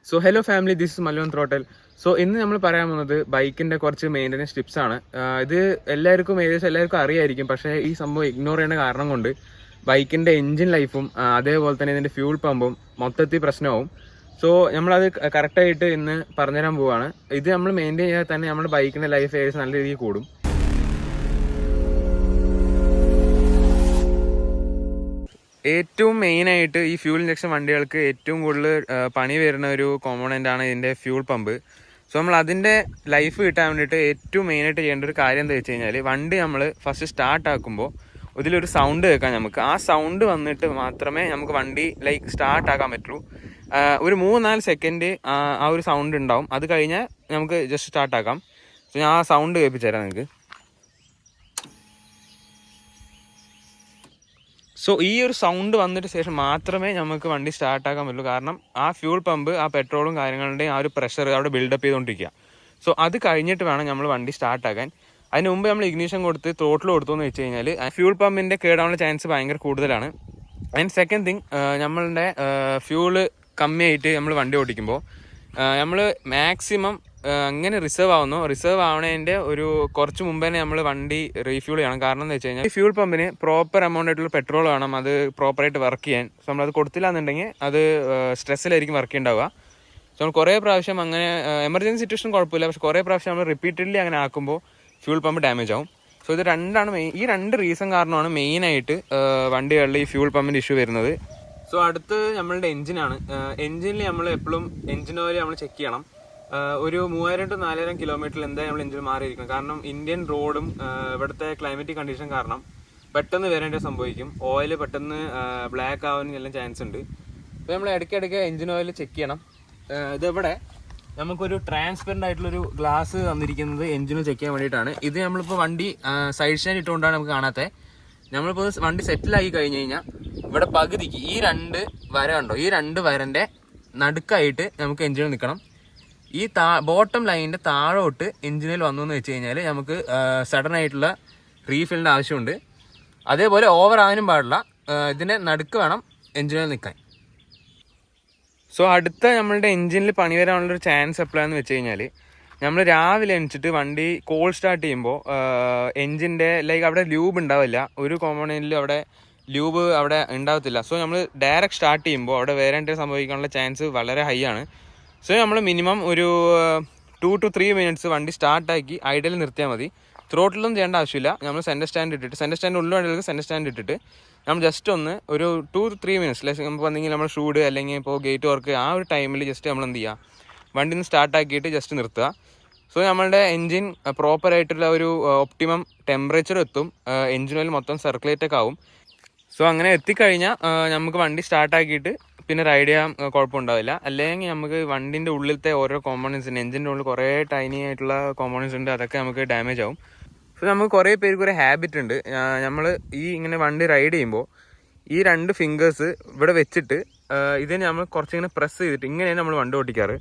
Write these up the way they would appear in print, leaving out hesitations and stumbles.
So hello family, this is Mallu on throttle. So ഇന്ന് നമ്മൾ പറയാൻ പോകുന്നത് ബൈക്കിൻ്റെ കുറച്ച് മെയിൻ്റനൻസ് ടിപ്സാണ്. ഇത് ഏകദേശം എല്ലാവർക്കും അറിയായിരിക്കും. പക്ഷേ ഈ സംഭവം ഇഗ്നോർ ചെയ്യുന്ന കാരണം കൊണ്ട് ബൈക്കിൻ്റെ എൻജിൻ ലൈഫും അതേപോലെ തന്നെ ഇതിൻ്റെ ഫ്യൂൾ പമ്പും മൊത്തത്തിൽ പ്രശ്നമാവും. സോ നമ്മളത് കറക്റ്റായിട്ട് ഇന്ന് പറഞ്ഞുതരാൻ പോവുകയാണ്. ഇത് നമ്മൾ മെയിൻറ്റെയിൻ ചെയ്യാൻ തന്നെ നമ്മുടെ ബൈക്കിൻ്റെ ലൈഫ് ഏകദേശം നല്ല രീതിയിൽ കൂടും. ഏറ്റവും മെയിനായിട്ട് ഈ ഫ്യൂൽ ഇഞ്ചക്ഷൻ വണ്ടികൾക്ക് ഏറ്റവും കൂടുതൽ പണി വരുന്ന ഒരു കോമ്പോണൻ്റാണ് ഇതിൻ്റെ ഫ്യൂൾ പമ്പ്. സോ നമ്മൾ അതിൻ്റെ ലൈഫ് കിട്ടാൻ വേണ്ടിയിട്ട് ഏറ്റവും മെയിനായിട്ട് ചെയ്യേണ്ട ഒരു കാര്യം എന്താ വെച്ച് കഴിഞ്ഞാൽ, വണ്ടി നമ്മൾ ഫസ്റ്റ് സ്റ്റാർട്ട് ആക്കുമ്പോൾ ഇതിലൊരു സൗണ്ട് കേൾക്കാം. നമുക്ക് ആ സൗണ്ട് വന്നിട്ട് മാത്രമേ നമുക്ക് വണ്ടി സ്റ്റാർട്ട് ആക്കാൻ പറ്റുള്ളൂ. ഒരു 3-4 സെക്കൻഡ് ആ ഒരു സൗണ്ട് ഉണ്ടാവും. അത് കഴിഞ്ഞാൽ നമുക്ക് ജസ്റ്റ് സ്റ്റാർട്ട് ആക്കാം. സോ ഞാൻ ആ സൗണ്ട് കേൾപ്പിച്ചു തരാം നിങ്ങൾക്ക്. സോ ഈ ഒരു സൗണ്ട് വന്നിട്ട് ശേഷം മാത്രമേ നമുക്ക് വണ്ടി സ്റ്റാർട്ടാക്കാൻ പറ്റുള്ളൂ. കാരണം ആ ഫ്യൂൾ പമ്പ് ആ പെട്രോളും കാര്യങ്ങളുടെയും ആ ഒരു പ്രഷർ അവിടെ ബിൽഡപ്പ് ചെയ്തുകൊണ്ടിരിക്കുക. സോ അത് കഴിഞ്ഞിട്ട് വേണം നമ്മൾ വണ്ടി സ്റ്റാർട്ടാക്കാൻ. അതിന് മുമ്പ് നമ്മൾ ഇഗ്നിഷൻ കൊടുത്ത് ത്രോട്ടിൽ കൊടുത്തു എന്ന് വെച്ച് കഴിഞ്ഞാൽ ഫ്യൂൾ പമ്പിൻ്റെ കേടാനുള്ള ചാൻസ് ഭയങ്കര കൂടുതലാണ്. ആൻഡ് സെക്കൻഡ് തിങ്, നമ്മളുടെ ഫ്യൂള് കമ്മിയായിട്ട് നമ്മൾ വണ്ടി ഓടിക്കുമ്പോൾ നമ്മൾ മാക്സിമം അങ്ങനെ റിസർവ് ആവണതിൻ്റെ ഒരു കുറച്ച് മുമ്പ് തന്നെ നമ്മൾ വണ്ടി റീഫ്യൂൾ ചെയ്യണം. കാരണം എന്താ വെച്ച് കഴിഞ്ഞാൽ ഈ ഫ്യൂൾ പമ്പിന് പ്രോപ്പർ എമൗണ്ട് ആയിട്ടുള്ള പെട്രോൾ വേണം അത് പ്രോപ്പറായിട്ട് വർക്ക് ചെയ്യാൻ. സോ നമ്മളത് കൊടുത്തില്ല എന്നുണ്ടെങ്കിൽ അത് സ്ട്രെസ്സിലായിരിക്കും വർക്ക് ഉണ്ടാവുക. സോ നമ്മൾ കുറേ പ്രാവശ്യം അങ്ങനെ എമർജൻസി സിറ്റുവേഷൻ കുഴപ്പമില്ല, പക്ഷെ കുറേ പ്രാവശ്യം നമ്മൾ റിപ്പീറ്റഡ്ലി അങ്ങനെ ആക്കുമ്പോൾ ഫ്യൂൾ പമ്പ് ഡാമേജ് ആവും. സോ ഇത് ഈ രണ്ട് റീസൺ കാരണമാണ് മെയിനായിട്ട് വണ്ടികളിൽ ഈ ഫ്യൂൾ പമ്പിൻ്റെ ഇഷ്യൂ വരുന്നത്. സോ അടുത്ത് നമ്മളുടെ എഞ്ചിനാണ്. എഞ്ചിനിൽ നമ്മൾ എപ്പോഴും എഞ്ചിൻ ഓയിൽ നമ്മൾ ചെക്ക് ചെയ്യണം. ഒരു 3000 to 4000 കിലോമീറ്ററിൽ എന്തായാലും നമ്മൾ എഞ്ചിൻ മാറിയിരിക്കണം. കാരണം ഇന്ത്യൻ റോഡും ഇവിടുത്തെ ക്ലൈമറ്റിക് കണ്ടീഷൻ കാരണം പെട്ടെന്ന് വരേണ്ടത് സംഭവിക്കും. ഓയിൽ പെട്ടെന്ന് ബ്ലാക്ക് ആവാനെല്ലാം ചാൻസ് ഉണ്ട്. അപ്പോൾ നമ്മൾ ഇടയ്ക്കിടയ്ക്ക് എഞ്ചിൻ ഓയിൽ ചെക്ക് ചെയ്യണം. ഇതെവിടെ നമുക്കൊരു ട്രാൻസ്പെറൻ്റ് ആയിട്ടുള്ളൊരു ഗ്ലാസ് തന്നിരിക്കുന്നത് എഞ്ചിന് ചെക്ക് ചെയ്യാൻ വേണ്ടിയിട്ടാണ്. ഇത് നമ്മളിപ്പോൾ വണ്ടി സൈഡ് സ്റ്റാൻഡ് ഇട്ടുകൊണ്ടാണ് നമുക്ക് കാണാത്തത്. നമ്മളിപ്പോൾ വണ്ടി സെറ്റിലായി കഴിഞ്ഞ് കഴിഞ്ഞാൽ ഇവിടെ പകുതിക്ക് ഈ 2 വര ഉണ്ടോ, ഈ 2 വരൻ്റെ നടുക്കായിട്ട് നമുക്ക് എഞ്ചിന് നിൽക്കണം. ഈ ബോട്ടം ലൈനിൻ്റെ താഴോട്ട് എഞ്ചിനിൽ വന്നു എന്ന് വെച്ച് കഴിഞ്ഞാൽ നമുക്ക് സഡൻ ആയിട്ടുള്ള റീഫില്ലിൻ്റെ ആവശ്യമുണ്ട്. അതേപോലെ ഓവർ ആകാനും പാടില്ല. ഇതിൻ്റെ നടുക്ക് വേണം എഞ്ചിനിൽ നിൽക്കാൻ. സോ അടുത്ത നമ്മളുടെ എഞ്ചിനിൽ പണി വരാനുള്ളൊരു ചാൻസ് എപ്പോഴാണെന്ന് വെച്ച് കഴിഞ്ഞാൽ, നമ്മൾ രാവിലെ എണിച്ചിട്ട് വണ്ടി കോൾ സ്റ്റാർട്ട് ചെയ്യുമ്പോൾ എഞ്ചിൻ്റെ അവിടെ ലൂബ് ഉണ്ടാവില്ല. ഒരു കോമ്പോണൻറ്റിലും അവിടെ ലൂബ് അവിടെ ഉണ്ടാവത്തില്ല. സോ നമ്മൾ ഡയറക്റ്റ് സ്റ്റാർട്ട് ചെയ്യുമ്പോൾ അവിടെ വേറെ സംഭവിക്കാനുള്ള ചാൻസ് വളരെ ഹൈ ആണ്. സോ നമ്മൾ മിനിമം ഒരു 2 to 3 മിനിറ്റ്സ് വണ്ടി സ്റ്റാർട്ടാക്കി ഐഡിയൽ നിർത്തിയാൽ മതി. ത്രോട്ടിലൊന്നും ചെയ്യേണ്ട ആവശ്യമില്ല. നമ്മൾ സെൻറ്റർ സ്റ്റാൻഡ് ഉള്ള വണ്ടികൾക്ക് സെൻറ്റർ സ്റ്റാൻഡ് ഇട്ടിട്ട് നമ്മൾ ജസ്റ്റ് ഒന്ന് ഒരു 2 to 3 മിനിറ്റ്സ് നമുക്ക് വന്നെങ്കിൽ നമ്മൾ ഷൂഡ് അല്ലെങ്കിൽ ഇപ്പോൾ ഗേറ്റ് വർക്ക് ആ ഒരു ടൈമിൽ ജസ്റ്റ് നമ്മൾ എന്ത് ചെയ്യുക, വണ്ടി ഒന്ന് സ്റ്റാർട്ടാക്കിയിട്ട് ജസ്റ്റ് നിർത്തുക. സോ നമ്മളുടെ എൻജിൻ പ്രോപ്പറായിട്ടുള്ള ഒരു ഒപ്റ്റിമം ടെമ്പറേച്ചർ എത്തും. എൻജിൻ ഓയിൽ മൊത്തം സർക്കുലേറ്റൊക്കെ ആവും. സോ അങ്ങനെ എത്തിക്കഴിഞ്ഞാൽ നമുക്ക് വണ്ടി സ്റ്റാർട്ടാക്കിയിട്ട് പിന്നെ റൈഡ് ചെയ്യാൻ കുഴപ്പമുണ്ടാവില്ല. അല്ലെങ്കിൽ നമുക്ക് വണ്ടിൻ്റെ ഉള്ളിലത്തെ ഓരോ കോമ്പോണൻസിന് എഞ്ചിൻ്റെ ഉള്ളിൽ കുറേ ടൈനി ആയിട്ടുള്ള കോമ്പോണൻസ് ഉണ്ട്, അതൊക്കെ നമുക്ക് ഡാമേജ് ആവും. സോ നമുക്ക് കുറേ പേർക്ക് ഒരു ഹാബിറ്റ് ഉണ്ട്. നമ്മൾ ഈ ഇങ്ങനെ വണ്ടി റൈഡ് ചെയ്യുമ്പോൾ ഈ 2 ഫിംഗേഴ്സ് ഇവിടെ വെച്ചിട്ട് ഇതിനെ നമ്മൾ കുറച്ചിങ്ങനെ പ്രസ് ചെയ്തിട്ട് ഇങ്ങനെയാണ് നമ്മൾ വണ്ടി ഓടിക്കാറ്.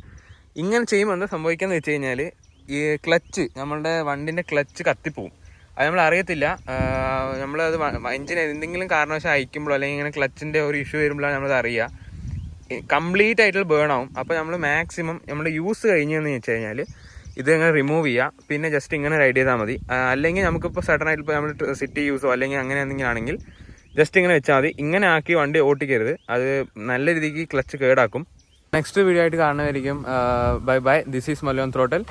ഇങ്ങനെ ചെയ്യുമ്പോൾ എന്താ സംഭവിക്കാന്ന് വെച്ച് കഴിഞ്ഞാൽ, ഈ ക്ലച്ച് നമ്മളുടെ വണ്ടിൻ്റെ ക്ലച്ച് കത്തിപ്പോവും. അത് നമ്മൾ അറിയത്തില്ല. നമ്മളത് എഞ്ചിൻ എന്തെങ്കിലും കാരണവശാൽ അയക്കുമ്പോഴോ അല്ലെങ്കിൽ ഇങ്ങനെ ക്ലച്ചിൻ്റെ ഒരു ഇഷ്യൂ വരുമ്പോഴാണ് നമ്മളത് അറിയുക. കംപ്ലീറ്റ് ആയിട്ടുള്ള ബേൺ ആവും. അപ്പോൾ നമ്മൾ മാക്സിമം നമ്മൾ യൂസ് കഴിഞ്ഞെന്ന് വെച്ച് കഴിഞ്ഞാൽ ഇത് ഇങ്ങനെ റിമൂവ് ചെയ്യുക, പിന്നെ ജസ്റ്റ് ഇങ്ങനെ റൈഡ് ചെയ്താൽ മതി. അല്ലെങ്കിൽ നമുക്കിപ്പോൾ സഡൻ ആയിട്ട് ഇപ്പോൾ നമ്മൾ സിറ്റി യൂസോ അല്ലെങ്കിൽ അങ്ങനെ എന്തെങ്കിലും ആണെങ്കിൽ ജസ്റ്റ് ഇങ്ങനെ വെച്ചാൽ മതി. ഇങ്ങനെ ആക്കി വണ്ടി ഓട്ടിക്കരുത്, അത് നല്ല രീതിക്ക് ക്ലച്ച് കേടാക്കും. നെക്സ്റ്റ് വീഡിയോ ആയിട്ട് കാണുന്നതായിരിക്കും. Bye bye, this is Mallu on throttle.